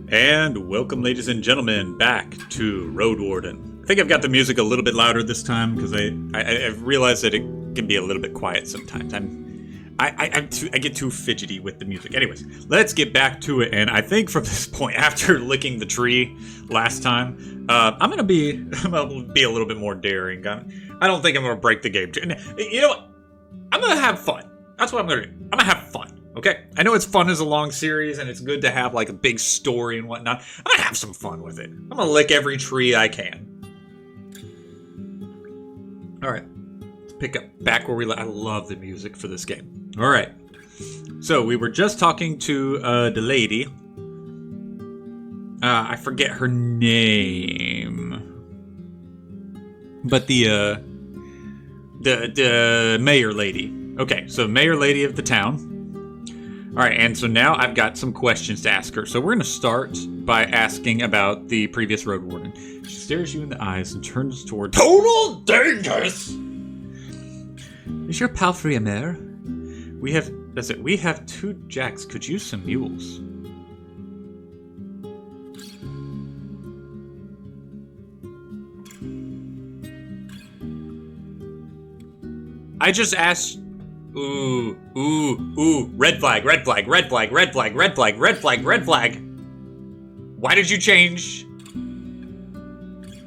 And welcome, ladies and gentlemen, back to Roadwarden. I think I've got the music a little bit louder this time because I've realized that it can be a little bit quiet sometimes. I get too fidgety with the music. Anyways, let's get back to it. And I think from this point, after licking the tree last time, I'm gonna be a little bit more daring. I don't think I'm gonna break the game. You know what? I'm gonna have fun. That's what I'm gonna do. I'm gonna have fun. Okay, I know it's fun as a long series, and it's good to have like a big story and whatnot. I'm gonna have some fun with it. I'm gonna lick every tree I can. All right, let's pick up back where I love the music for this game. All right, so we were just talking to the lady. I forget her name, but the mayor lady. Okay, so mayor lady of the town. Alright, and so now I've got some questions to ask her. So we're going to start by asking about the previous Roadwarden. She stares you in the eyes and turns toward total dangers! Is your palfrey a mare? We have 2 jacks, could use some mules. I just asked... Ooh. Red flag. Why did you change?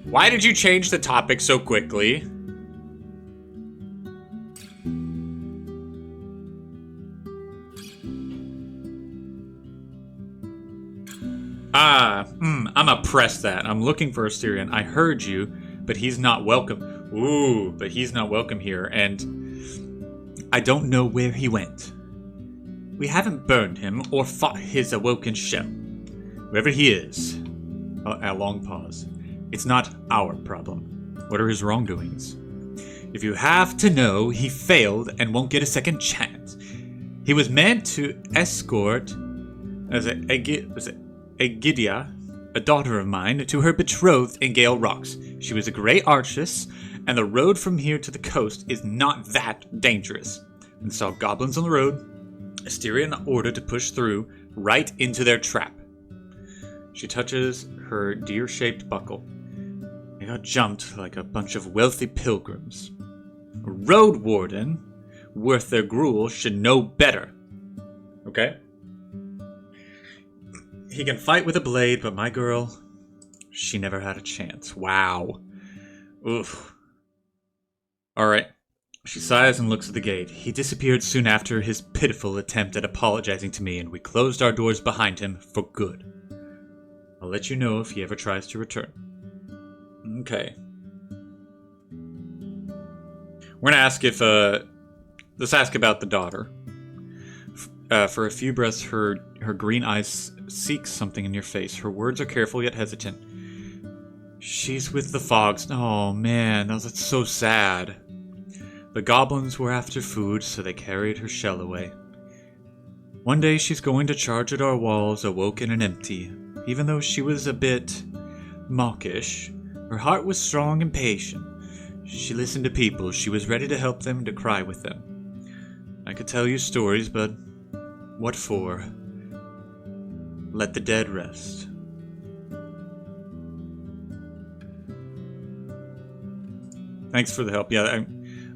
Why did you change the topic so quickly? I'ma press that. I'm looking for Asterion. I heard you, but he's not welcome. Ooh, but he's not welcome here, and... I don't know where he went. We haven't burned him or fought his awoken shell. Wherever he is, a long pause. It's not our problem. What are his wrongdoings? If you have to know, he failed and won't get a second chance. He was meant to escort Agidia, a daughter of mine, to her betrothed in Gale Rocks. She was a great archess, and the road from here to the coast is not that dangerous. When saw goblins on the road, Asterion ordered to push through right into their trap. She touches her deer-shaped buckle. They got jumped like a bunch of wealthy pilgrims. A Roadwarden worth their gruel should know better. Okay? He can fight with a blade, but my girl, she never had a chance. Wow. Oof. Alright. She sighs and looks at the gate. He disappeared soon after his pitiful attempt at apologizing to me, and we closed our doors behind him for good. I'll let you know if he ever tries to return. Okay. We're gonna ask if, let's ask about the daughter. For a few breaths, her green eyes seek something in your face. Her words are careful yet hesitant. She's with the fogs. Oh man, that's so sad. The goblins were after food, so they carried her shell away. One day she's going to charge at our walls, awoken and empty. Even though she was a bit mawkish, her heart was strong and patient. She listened to people. She was ready to help them, to cry with them. I could tell you stories, but what for? Let the dead rest. Thanks for the help. Yeah,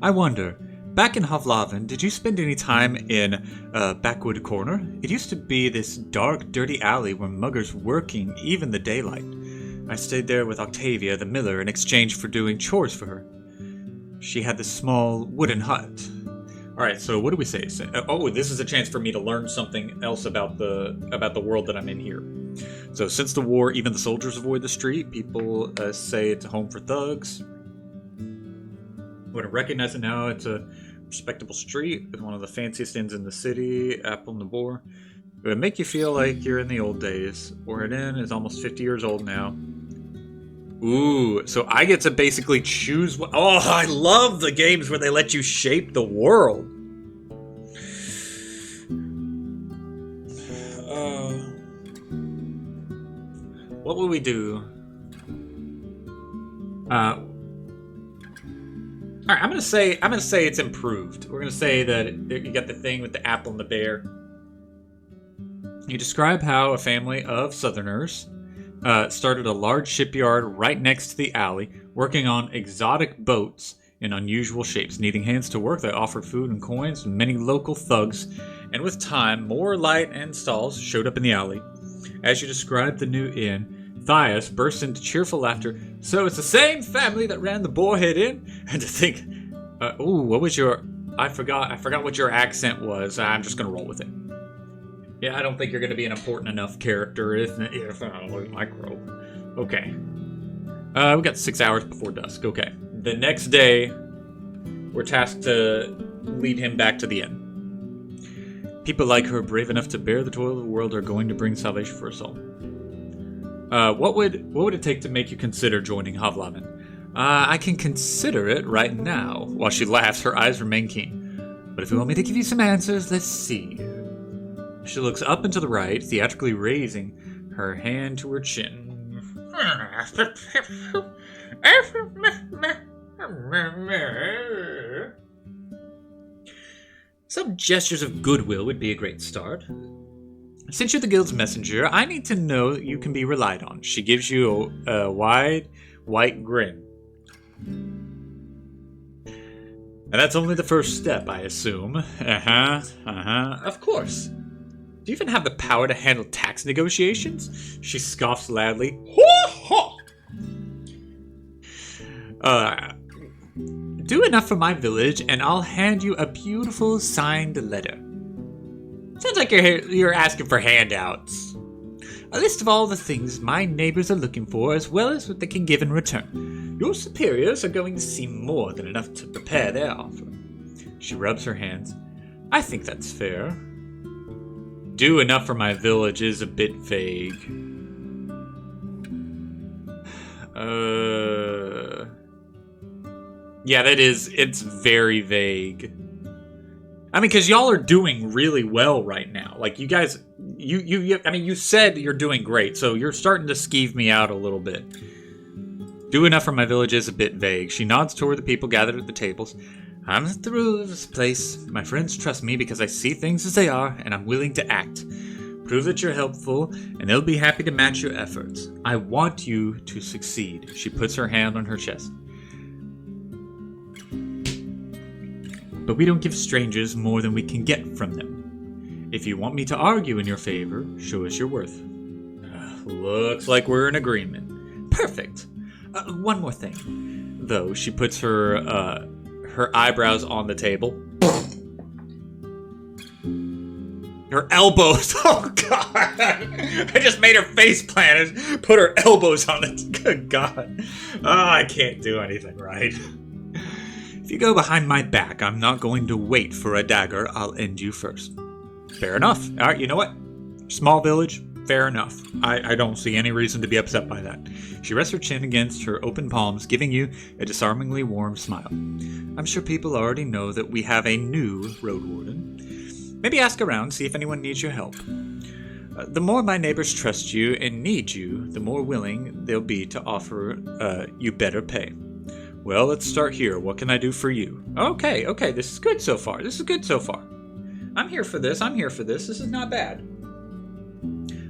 I wonder, back in Havlaven, did you spend any time in Backwood Corner? It used to be this dark, dirty alley where muggers working even the daylight. I stayed there with Octavia, the miller, in exchange for doing chores for her. She had this small wooden hut. Alright, so what do we say? Oh, this is a chance for me to learn something else about the world that I'm in here. So since the war, even the soldiers avoid the street. People say it's a home for thugs. Would recognize it now. It's a respectable street with one of the fanciest inns in the city, Apple Nabor. It would make you feel like you're in the old days. Warren Inn is almost 50 years old now. Ooh, so I get to basically choose what... Oh, I love the games where they let you shape the world. What will we do? All right, I'm gonna say it's improved. We're gonna say that you got the thing with the apple and the bear. You describe how a family of Southerners started a large shipyard right next to the alley, working on exotic boats in unusual shapes. Needing hands to work, they offered food and coins to many local thugs, and with time, more light and stalls showed up in the alley. As you described the new inn, Thias burst into cheerful laughter. So it's the same family that ran the Boarhead Inn? And to think, what was your... I forgot what your accent was. I'm just going to roll with it. Yeah, I don't think you're going to be an important enough character if micro. Okay. We got 6 hours before dusk. Okay. The next day, we're tasked to lead him back to the inn. People like her, brave enough to bear the toil of the world, are going to bring salvation for us all. What would it take to make you consider joining Havlaven? I can consider it right now. While she laughs, her eyes remain keen. But if you want me to give you some answers, let's see. She looks up and to the right, theatrically raising her hand to her chin. Some gestures of goodwill would be a great start. Since you're the guild's messenger, I need to know that you can be relied on. She gives you a wide, white grin. And that's only the first step, I assume. Of course. Do you even have the power to handle tax negotiations? She scoffs loudly. Do enough for my village, and I'll hand you a beautiful signed letter. Sounds like you're asking for handouts. A list of all the things my neighbors are looking for, as well as what they can give in return. Your superiors are going to see more than enough to prepare their offer. She rubs her hands. I think that's fair. Do enough for my village is a bit vague. Yeah, it's very vague. I mean, because y'all are doing really well right now. Like, you guys, you said you're doing great, so you're starting to skeeve me out a little bit. Do enough for my village is a bit vague. She nods toward the people gathered at the tables. I'm the ruler of this place. My friends trust me because I see things as they are, and I'm willing to act. Prove that you're helpful, and they'll be happy to match your efforts. I want you to succeed. She puts her hand on her chest. But we don't give strangers more than we can get from them. If you want me to argue in your favor, show us your worth. Looks like we're in agreement. Perfect. One more thing. Though, she puts her eyebrows on the table. Her elbows. Oh, God. I just made her face plant and put her elbows on it. Good God. Oh, I can't do anything right. If you go behind my back, I'm not going to wait for a dagger. I'll end you first. Fair enough. All right, you know what? Small village, fair enough. I don't see any reason to be upset by that. She rests her chin against her open palms, giving you a disarmingly warm smile. I'm sure people already know that we have a new Roadwarden. Maybe ask around, see if anyone needs your help. The more my neighbors trust you and need you, the more willing they'll be to offer you better pay. Well, let's start here. What can I do for you? Okay, this is good so far. I'm here for this. This is not bad.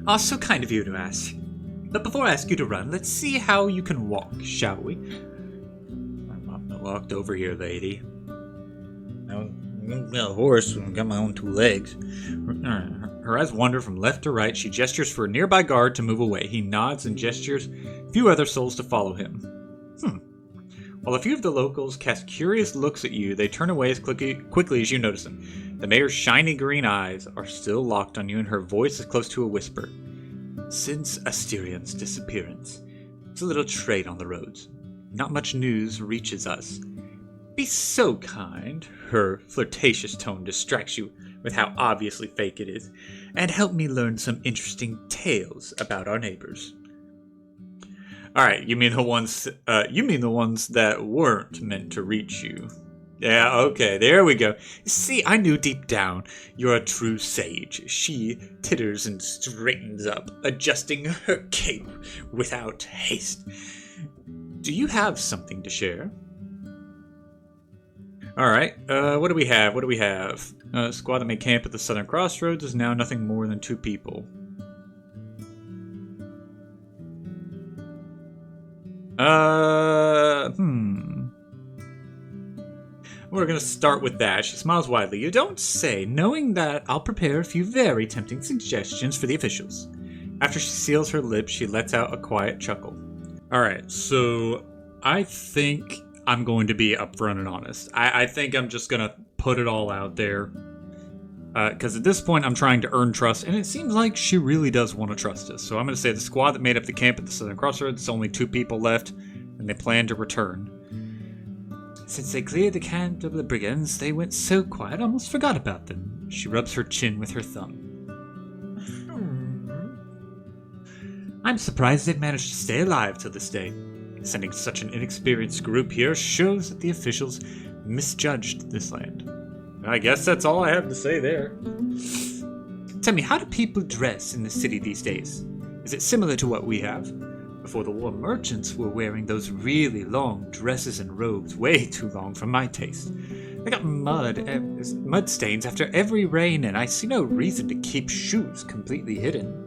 Oh, so kind of you to ask. But before I ask you to run, let's see how you can walk, shall we? I walked over here, lady. I'm a horse, I've got my own 2 legs. Her eyes wander from left to right. She gestures for a nearby guard to move away. He nods and gestures a few other souls to follow him. While a few of the locals cast curious looks at you, they turn away as quickly as you notice them. The mayor's shiny green eyes are still locked on you, and her voice is close to a whisper. Since Asterian's disappearance, it's a little trade on the roads. Not much news reaches us. Be so kind, her flirtatious tone distracts you with how obviously fake it is, and help me learn some interesting tales about our neighbors. All right, you mean the ones that weren't meant to reach you. Yeah, okay, there we go. See, I knew deep down you're a true sage. She titters and straightens up, adjusting her cape without haste. Do you have something to share? Alright, what do we have? What do we have? Squad that made camp at the southern crossroads is now nothing more than 2 people. We're gonna start with that. She smiles widely. You don't say, knowing that I'll prepare a few very tempting suggestions for the officials. After she seals her lips, she lets out a quiet chuckle. Alright, so I think I'm going to be upfront and honest. I think I'm just gonna put it all out there. Because at this point, I'm trying to earn trust, and it seems like she really does want to trust us. So I'm going to say the squad that made up the camp at the Southern Crossroads, it's only 2 people left, and they plan to return. Since they cleared the camp of the brigands, they went so quiet, I almost forgot about them. She rubs her chin with her thumb. I'm surprised they've managed to stay alive till this day. Sending such an inexperienced group here shows that the officials misjudged this land. I guess that's all I have to say there. Tell me, how do people dress in the city these days? Is it similar to what we have? Before the war, merchants were wearing those really long dresses and robes, way too long for my taste. They got mud stains after every rain, and I see no reason to keep shoes completely hidden.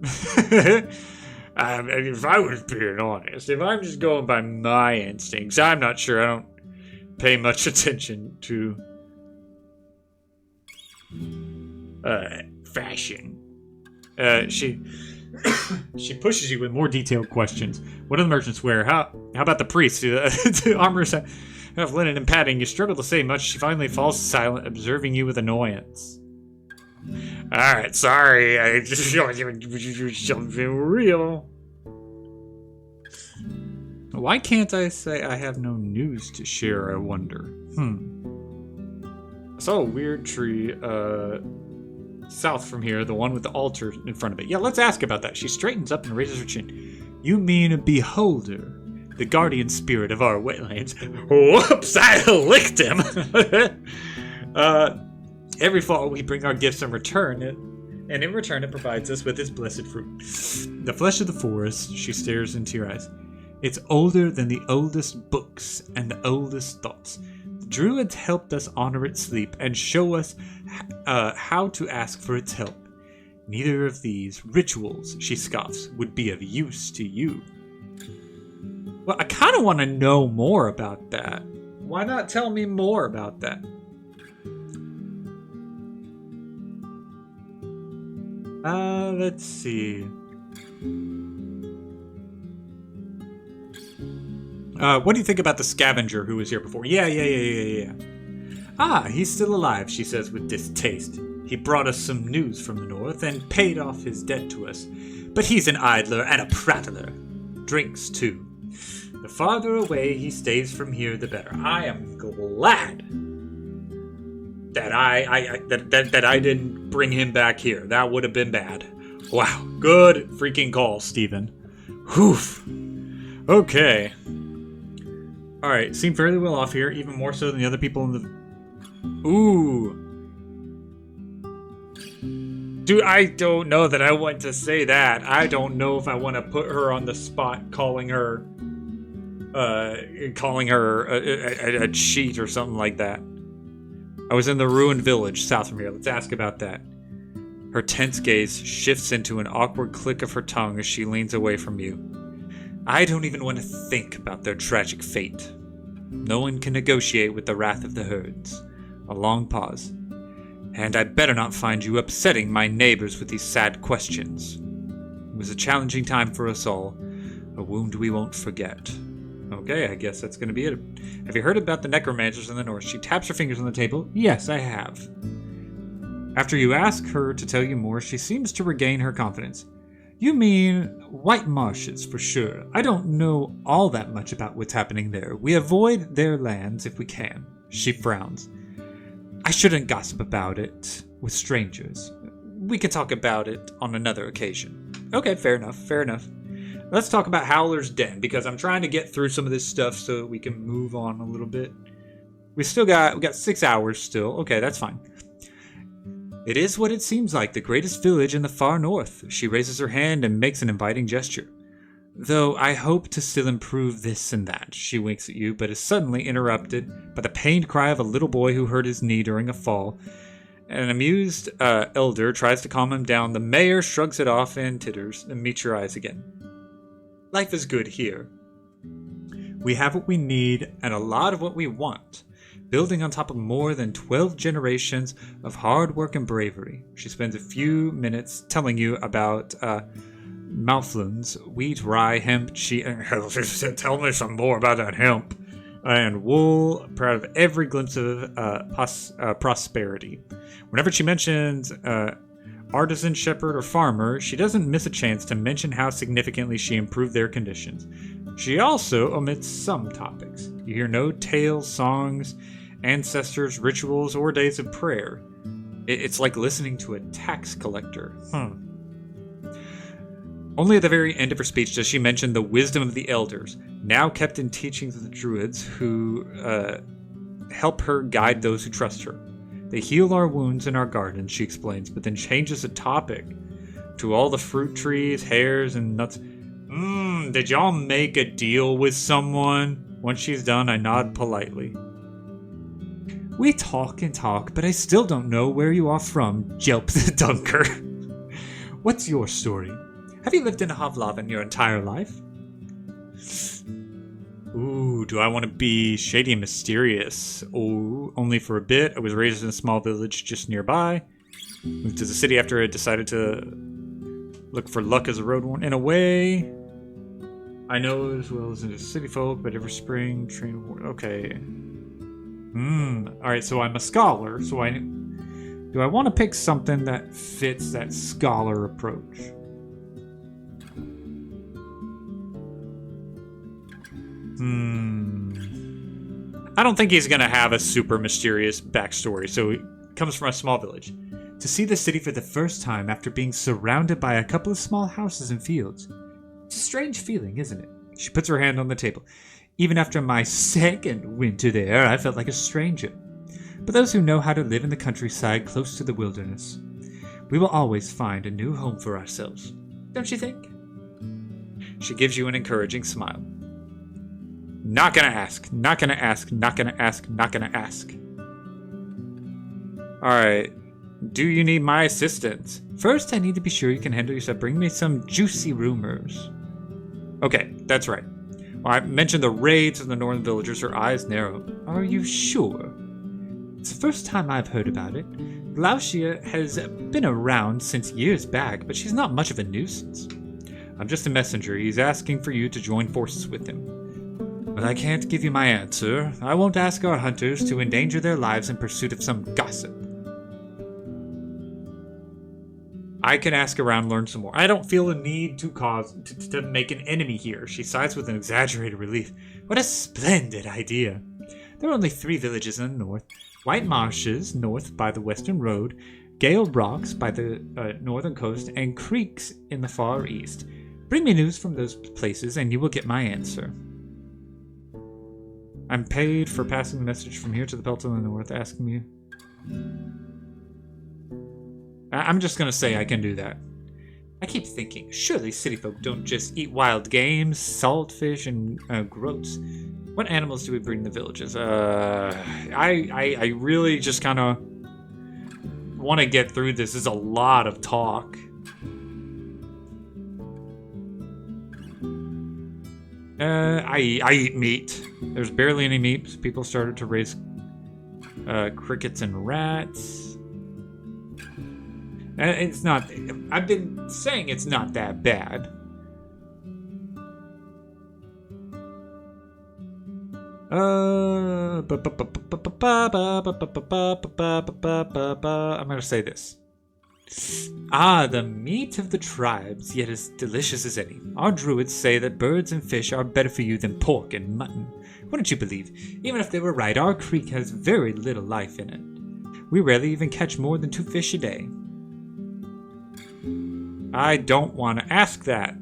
If I was being honest, if I'm just going by my instincts, I'm not sure. I don't pay much attention to fashion. She pushes you with more detailed questions. What do the merchants wear? How about the priests? The armors have linen and padding. You struggle to say much. She finally falls silent, observing you with annoyance. Alright, sorry. I just something real. Why can't I say I have no news to share, I wonder? I saw a weird tree, south from here, the one with the altar in front of it. Yeah, let's ask about that. She straightens up and raises her chin. You mean a beholder, the guardian spirit of our wetlands. Whoops, I licked him! Every fall we bring our gifts in return, and in return it provides us with its blessed fruit. The flesh of the forest, she stares into your eyes. It's older than the oldest books and the oldest thoughts. The druids helped us honor its sleep and show us how to ask for its help. Neither of these rituals, she scoffs, would be of use to you. Well, I kind of want to know more about that. Why not tell me more about that? Let's see. What do you think about the scavenger who was here before? Yeah. Ah, he's still alive, she says with distaste. He brought us some news from the north and paid off his debt to us. But he's an idler and a prattler. Drinks, too. The farther away he stays from here, the better. I am glad that I didn't bring him back here. That would have been bad. Wow, good freaking call, Steven. Whew. Okay. Alright, seem fairly well off here, even more so than the other people in the... Ooh. Dude, I don't know that I want to say that. I don't know if I want to put her on the spot calling her a cheat or something like that. I was in the ruined village south from here. Let's ask about that. Her tense gaze shifts into an awkward click of her tongue as she leans away from you. I don't even want to think about their tragic fate. No one can negotiate with the wrath of the herds. A long pause. And I better not find you upsetting my neighbors with these sad questions. It was a challenging time for us all. A wound we won't forget. Okay, I guess that's going to be it. Have you heard about the necromancers in the north? She taps her fingers on the table. Yes, I have. After you ask her to tell you more, she seems to regain her confidence. You mean White Marshes, for sure. I don't know all that much about what's happening there. We avoid their lands if we can. She frowns. I shouldn't gossip about it with strangers. We can talk about it on another occasion. Okay, fair enough. Let's talk about Howler's Den, because I'm trying to get through some of this stuff so we can move on a little bit. We got 6 hours still. Okay, that's fine. It is what it seems like, the greatest village in the far north. She raises her hand and makes an inviting gesture. Though I hope to still improve this and that. She winks at you, but is suddenly interrupted by the pained cry of a little boy who hurt his knee during a fall. An amused elder tries to calm him down. The mayor shrugs it off and titters and meets your eyes again. Life is good here. We have what we need and a lot of what we want, building on top of more than 12 generations of hard work and bravery. She spends a few minutes telling you about mouthloons, wheat, rye, hemp, tell me some more about that hemp, and wool, proud of every glimpse of prosperity. Whenever she mentions artisan, shepherd, or farmer, she doesn't miss a chance to mention how significantly she improved their conditions. She also omits some topics. You hear no tales, songs, ancestors, rituals, or days of prayer. It's like listening to a tax collector. Only at the very end of her speech does she mention the wisdom of the elders, now kept in teachings of the druids who help her guide those who trust her. They heal our wounds in our gardens, she explains, but then changes the topic to all the fruit trees, hares, and nuts. Did y'all make a deal with someone? Once she's done, I nod politely. We talk and talk, but I still don't know where you are from, jelped the Dunker. What's your story? Have you lived in a hovloven your entire life? Ooh, do I want to be shady and mysterious? Oh, only for a bit. I was raised in a small village just nearby. Moved to the city after I decided to look for luck as a Roadwarden. In a way, I know as well as the city folk, but every spring, train... Okay. Alright, so I'm a scholar, so do I want to pick something that fits that scholar approach? I don't think he's going to have a super mysterious backstory, so he comes from a small village. To see the city for the first time after being surrounded by a couple of small houses and fields. It's a strange feeling, isn't it? She puts her hand on the table. Even after my second winter there, I felt like a stranger. But those who know how to live in the countryside close to the wilderness, we will always find a new home for ourselves. Don't you think? She gives you an encouraging smile. Not gonna ask, not gonna ask, not gonna ask, not gonna ask. Alright, do you need my assistance? First, I need to be sure you can handle yourself. Bring me some juicy rumors. Okay, that's right. Well, I mentioned the raids of the northern villagers. Her eyes narrow. Are you sure? It's the first time I've heard about it. Glaucia has been around since years back, but she's not much of a nuisance. I'm just a messenger. He's asking for you to join forces with him. But I can't give you my answer. I won't ask our hunters to endanger their lives in pursuit of some gossip. I can ask around, learn some more. I don't feel a need to make an enemy here. She sighs with an exaggerated relief. What a splendid idea. There are only 3 villages in the north. White Marshes, north by the western road, Gale Rocks by the northern coast, and creeks in the far east. Bring me news from those places and you will get my answer. I'm paid for passing the message from here to the belt in the north, asking you. I'm just gonna say I can do that. I keep thinking, surely city folk don't just eat wild game, saltfish, and groats. What animals do we bring to the villages? I really just kind of want to get through this. There's a lot of talk. I eat meat. There's barely any meat. People started to raise crickets and rats. It's not... I've been saying it's not that bad. I'm gonna say this. The meat of the tribes, yet as delicious as any. Our druids say that birds and fish are better for you than pork and mutton. Wouldn't you believe? Even if they were right, our creek has very little life in it. We rarely even catch more than 2 fish a day. I don't want to ask that.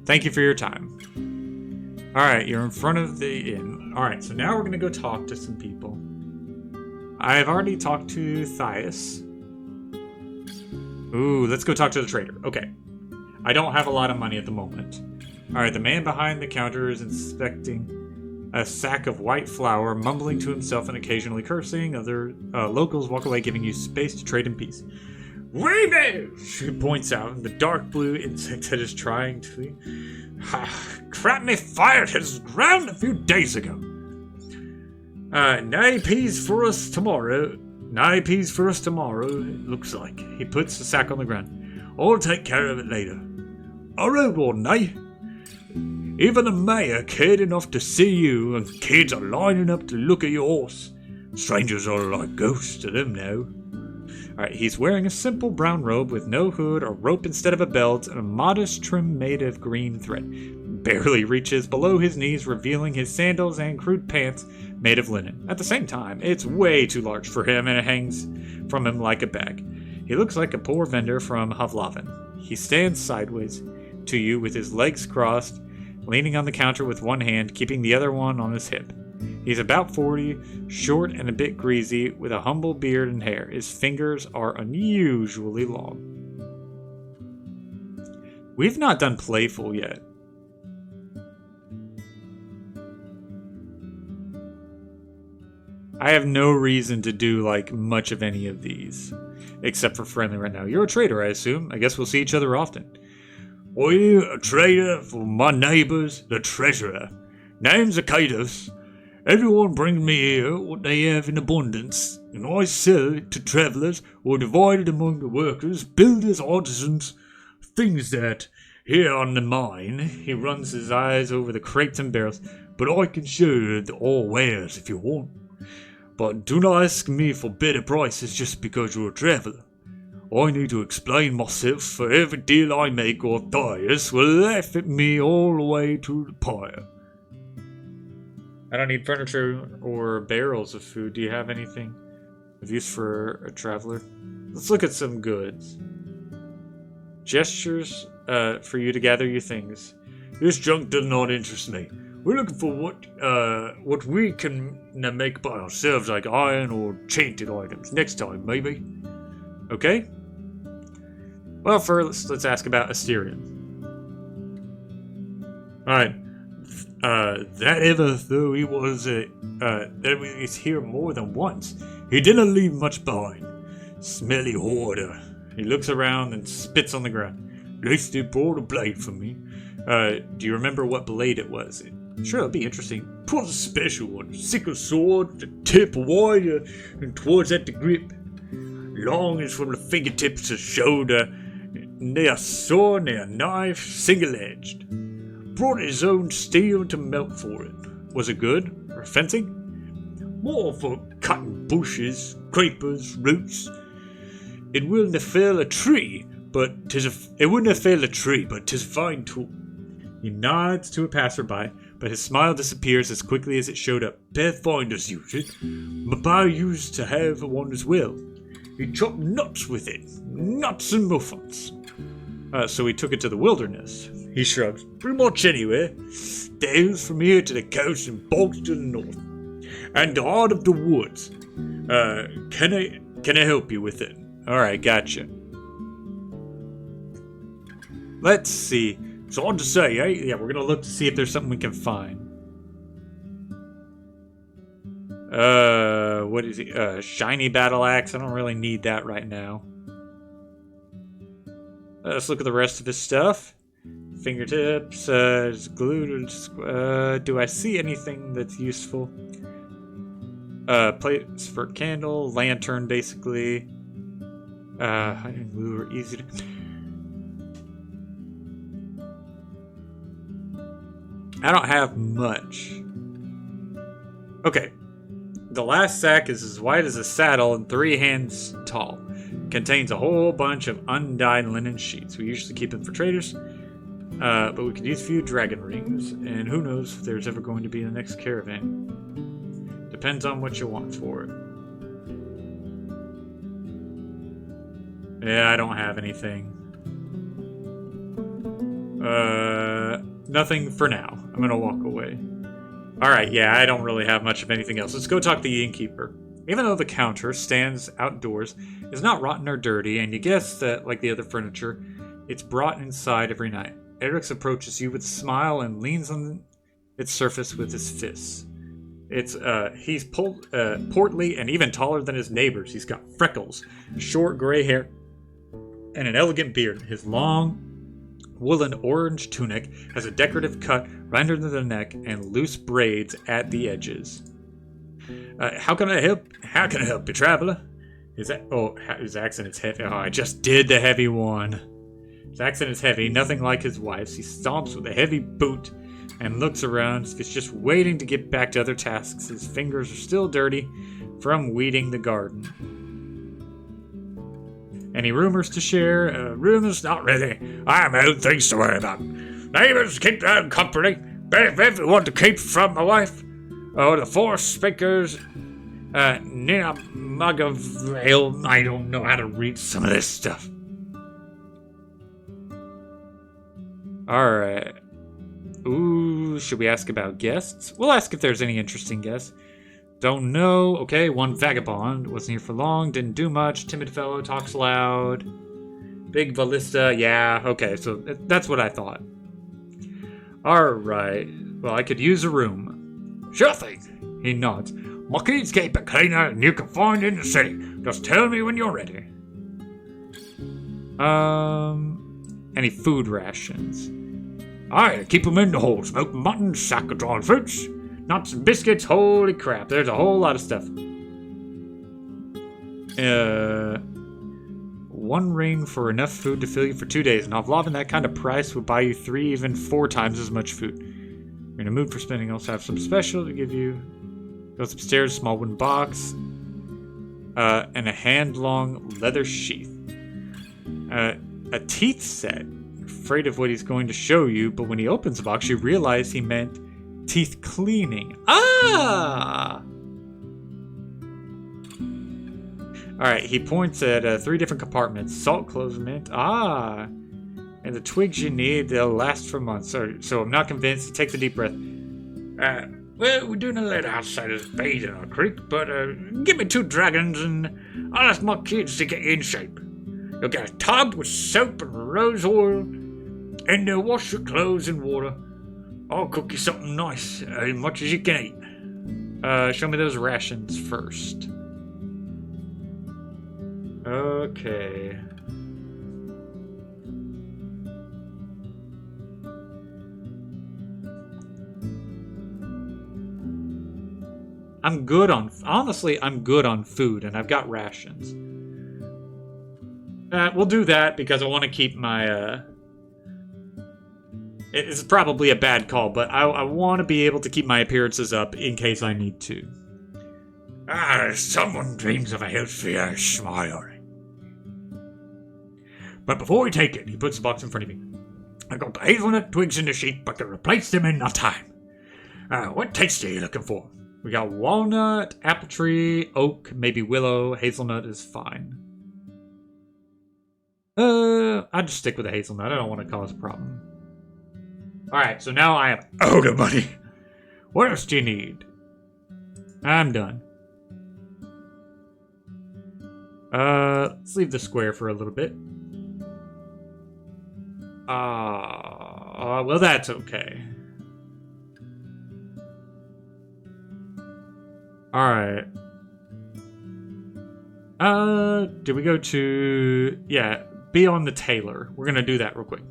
Thank you for your time. Alright, you're in front of the inn. Alright, so now we're going to go talk to some people. I've already talked to Thias. Ooh, let's go talk to the trader. Okay. I don't have a lot of money at the moment. Alright, the man behind the counter is inspecting a sack of white flour, mumbling to himself and occasionally cursing. Other locals walk away, giving you space to trade in peace. Weavers! She points out the dark blue insect that is trying to... crap me fired his ground a few days ago. 90 peas for us tomorrow. 90 peas for us tomorrow, it looks like. He puts the sack on the ground. I'll take care of it later. A Roadwarden, eh? Even the mayor cared enough to see you, and kids are lining up to look at your horse. Strangers are like ghosts to them now. Alright, he's wearing a simple brown robe with no hood, a rope instead of a belt, and a modest trim made of green thread. Barely reaches below his knees, revealing his sandals and crude pants made of linen. At the same time, it's way too large for him, and it hangs from him like a bag. He looks like a poor vendor from Havlaven. He stands sideways to you with his legs crossed, leaning on the counter with one hand, keeping the other one on his hip. He's about 40, short and a bit greasy, with a humble beard and hair. His fingers are unusually long. We've not done playful yet. I have no reason to do, like, much of any of these. Except for friendly right now. You're a trader, I assume. I guess we'll see each other often. Are you a trader for my neighbors, the treasurer? Name's Akados. Everyone brings me here what they have in abundance, and I sell it to travelers or divide it among the workers, builders, artisans, things that, here on the mine, he runs his eyes over the crates and barrels, but I can show you the all wares if you want. But do not ask me for better prices just because you're a traveler. I need to explain myself, for every deal I make or Thias will laugh at me all the way to the pyre. I don't need furniture or barrels of food. Do you have anything of use for a traveler? Let's look at some goods. Gestures for you to gather your things. This junk does not interest me. We're looking for what we can make by ourselves, like iron or enchanted items. Next time, maybe. Okay. Well, first, let's ask about Asterion. Alright. That ever though he was, that he's here more than once. He didn't leave much behind. Smelly hoarder. He looks around and spits on the ground. At least he brought a blade for me. Do you remember what blade it was? Sure, that'd be interesting. It was a special one. Sickle sword, the tip wider and towards at the grip. Long as from the fingertips to the shoulder. Near sword, near knife, single-edged. Brought his own steel to melt for it. Was it good? For fencing? More for cutting bushes, creepers, roots. It wouldn't fell a tree, but it wouldn't have felled a tree, but 'tis a fine tool. He nods to a passerby, but his smile disappears as quickly as it showed up. Pathfinders use it. Mabai used to have one as well. He chopped nuts with it. Nuts and muffins. So he took it to the wilderness. He shrugs. Pretty much anywhere. Dales from here to the coast and bogs to the north. And the heart of the woods. Can I help you with it? Alright, gotcha. Let's see. It's hard to say, eh? Yeah, we're gonna look to see if there's something we can find. What is he? Shiny battle axe. I don't really need that right now. Let's look at the rest of his stuff. Fingertips, glued. Do I see anything that's useful? Plates for candle, lantern, basically. Hiding glue are easy to. I don't have much. Okay. The last sack is as wide as a saddle and 3 hands tall. Contains a whole bunch of undyed linen sheets. We usually keep them for traders. But we could use a few dragon rings. And who knows if there's ever going to be the next caravan. Depends on what you want for it. Yeah, I don't have anything. Nothing for now. I'm gonna walk away. Alright, yeah, I don't really have much of anything else. Let's go talk to the innkeeper. Even though the counter stands outdoors, it's not rotten or dirty, and you guess that, like the other furniture, It's brought inside every night. Eric's approaches you with a smile and leans on its surface with his fists. He's portly and even taller than his neighbors. He's got freckles, short gray hair, and an elegant beard. His long, woolen orange tunic has a decorative cut right under the neck and loose braids at the edges. How can I help? How can I help you, traveler? His accent is heavy. Oh, I just did the heavy one. His accent is heavy, nothing like his wife's. He stomps with a heavy boot and looks around. He's just waiting to get back to other tasks. His fingers are still dirty from weeding the garden. Any rumors to share? Rumors? Not really. I have my own things to worry about. Neighbors keep their own company. But if everyone to keep from my wife, the force speakers, Nina Magavale, I don't know how to read some of this stuff. Alright. Ooh, should we ask about guests? We'll ask if there's any interesting guests. Don't know. Okay, one vagabond. Wasn't here for long. Didn't do much. Timid fellow. Talks loud. Big ballista. Yeah, okay, so that's what I thought. Alright. Well, I could use a room. Sure thing. He nods. My kids keep it cleaner than you can find in the city. Just tell me when you're ready. Any food rations? I keep them in the hole. Smoked mutton, sack of dried fruits, nuts and biscuits. Holy crap, there's a whole lot of stuff. One ring for enough food to fill you for 2 days. Novlovin, that kind of price would buy you 3, even 4 times as much food. You're in a mood for spending. Also have some special to give you. Goes upstairs, small wooden box, and a hand-long leather sheath. A teeth set. Afraid of what he's going to show you, but when he opens the box, you realize he meant teeth cleaning. Ah! Alright, he points at 3 different compartments. Salt, cloves, mint. Ah! And the twigs you need, they'll last for months. So I'm not convinced. He takes a deep breath. Well, we're doing a little outside of bathe in our creek, but give me 2 dragons and I'll ask my kids to get you in shape. You'll get a tub with soap and rose oil, and they'll wash your clothes in water. I'll cook you something nice, as much as you can eat. Show me those rations first. Okay. I'm good on food, and I've got rations. We'll do that because I want to keep my, it's probably a bad call, but I want to be able to keep my appearances up in case I need to. Someone dreams of a healthier smile. But before we take it, he puts the box in front of me. I got the hazelnut twigs in the sheet, but can replace them in no time. What taste are you looking for? We got walnut, apple tree, oak, maybe willow. Hazelnut is fine. I'll just stick with the hazelnut. I don't want to cause a problem. Alright, so now I have Outta money. What else do you need? I'm done. Let's leave the square for a little bit. Well, that's okay. Alright. Did we go to... Yeah, be on the tailor. We're gonna do that real quick.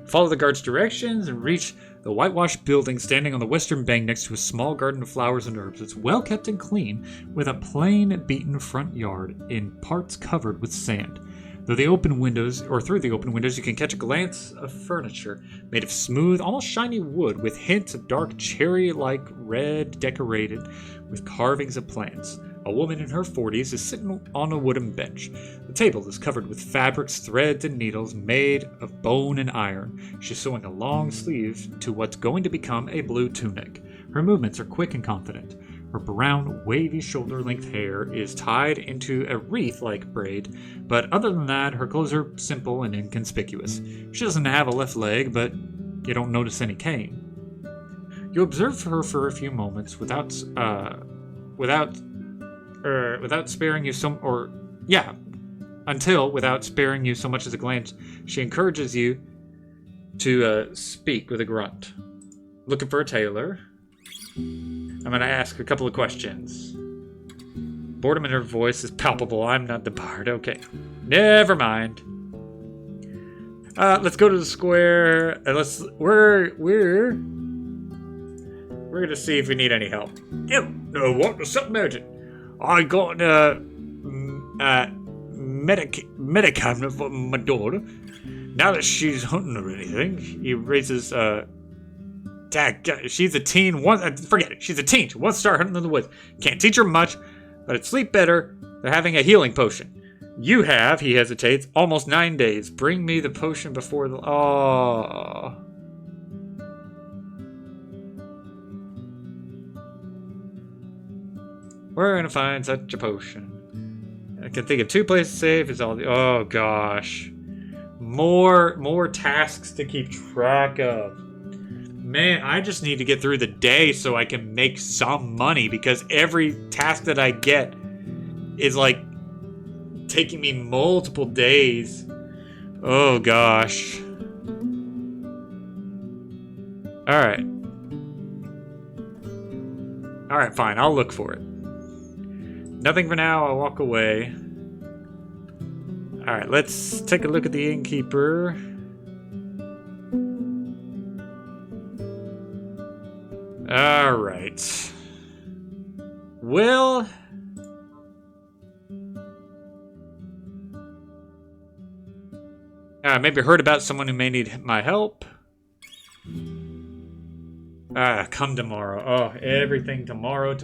Follow the guard's directions and reach the whitewashed building standing on the western bank next to a small garden of flowers and herbs. It's well kept and clean, with a plain, beaten front yard in parts covered with sand. Through the open windows, you can catch a glance of furniture made of smooth, almost shiny wood with hints of dark cherry-like red decorated with carvings of plants. A woman in her 40s is sitting on a wooden bench. The table is covered with fabrics, threads, and needles made of bone and iron. She's sewing a long sleeve to what's going to become a blue tunic. Her movements are quick and confident. Her brown, wavy shoulder-length hair is tied into a wreath-like braid, but other than that, her clothes are simple and inconspicuous. She doesn't have a left leg, but you don't notice any cane. You observe her for a few moments without sparing you some, or, yeah, until, without sparing you so much as a glance, she encourages you to speak with a grunt. Looking for a tailor. I'm going to ask a couple of questions. Boredom in her voice is palpable. I'm not the bard. Okay. Never mind. Let's go to the square. And we're gonna see if we need any help. Ew, no, what? There's something urgent. I got medicament for my daughter. Now that she's hunting or anything, he raises she's a teen. Forget it. She's a teen. She wants to start hunting in the woods. Can't teach her much, but it'd sleep better. They're having a healing potion. You have, he hesitates, almost 9 days. Bring me the potion before the... Oh. We're gonna find such a potion. I can think of 2 places safe. Is all the... Oh, gosh. More tasks to keep track of. Man, I just need to get through the day so I can make some money, because every task that I get is like taking me multiple days. Oh gosh. Alright. Alright, fine. I'll look for it. Nothing for now. I'll walk away. Alright, let's take a look at the innkeeper. Alright. Well... maybe heard about someone who may need my help. Come tomorrow. Oh, everything tomorrow.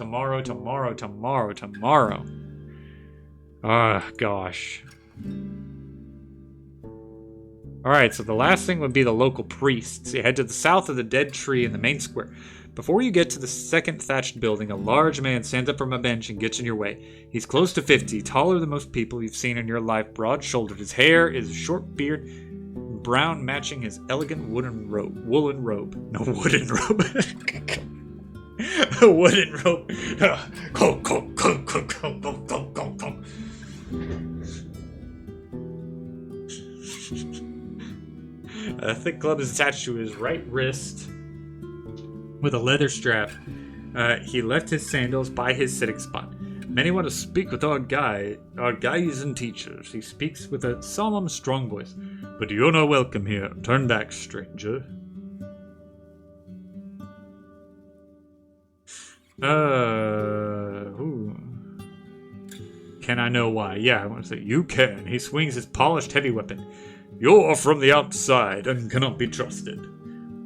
Ah, gosh. Alright, so the last thing would be the local priests. You head to the south of the dead tree in the main square. Before you get to the second thatched building, a large man stands up from a bench and gets in your way. He's close to 50, taller than most people you've seen in your life, broad-shouldered. His hair is short beard, brown, matching his elegant woolen robe. No, wooden robe. A wooden robe. A thick club is attached to his right wrist with a leather strap. He left his sandals by his sitting spot. Many want to speak with our guides and teachers. He speaks with a solemn, strong voice. But you're not welcome here. Turn back, stranger. Can I know why? Yeah, I want to say, you can. He swings his polished heavy weapon. You're from the outside and cannot be trusted.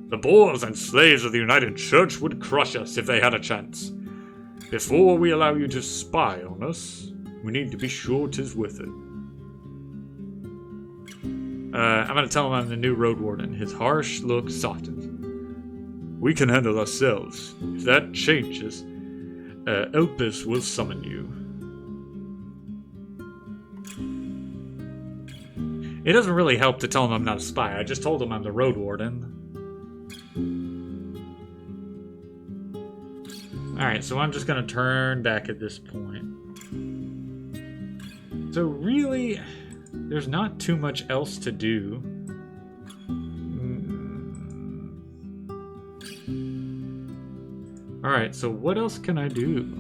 The Boers and slaves of the United Church would crush us if they had a chance. Before we allow you to spy on us, we need to be sure 'tis worth it. I'm going to tell him I'm the new Roadwarden. His harsh look softens. We can handle ourselves. If that changes, Elpis will summon you. It doesn't really help to tell him I'm not a spy. I just told him I'm the Roadwarden. Alright, so I'm just going to turn back at this point. So really, there's not too much else to do. Alright, so what else can I do?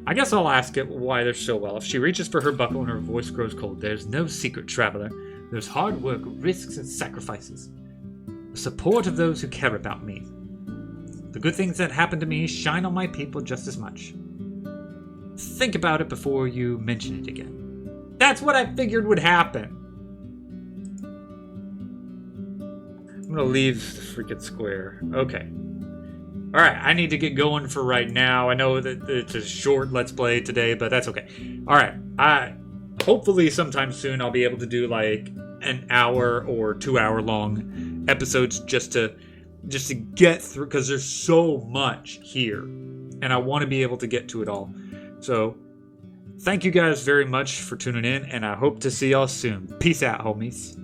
I guess I'll ask it why they're so well. If she reaches for her buckle and her voice grows cold, there's no secret, traveler. There's hard work, risks, and sacrifices. The support of those who care about me. The good things that happen to me shine on my people just as much. Think about it before you mention it again. That's what I figured would happen. I'm gonna leave the freaking square. Okay. Alright, I need to get going for right now. I know that it's a short Let's Play today, but that's okay. Alright, hopefully sometime soon I'll be able to do like an hour or 2 hour long episodes just to get through, because there's so much here and I want to be able to get to it all. So thank you guys very much for tuning in, and I hope to see y'all soon. Peace out, homies.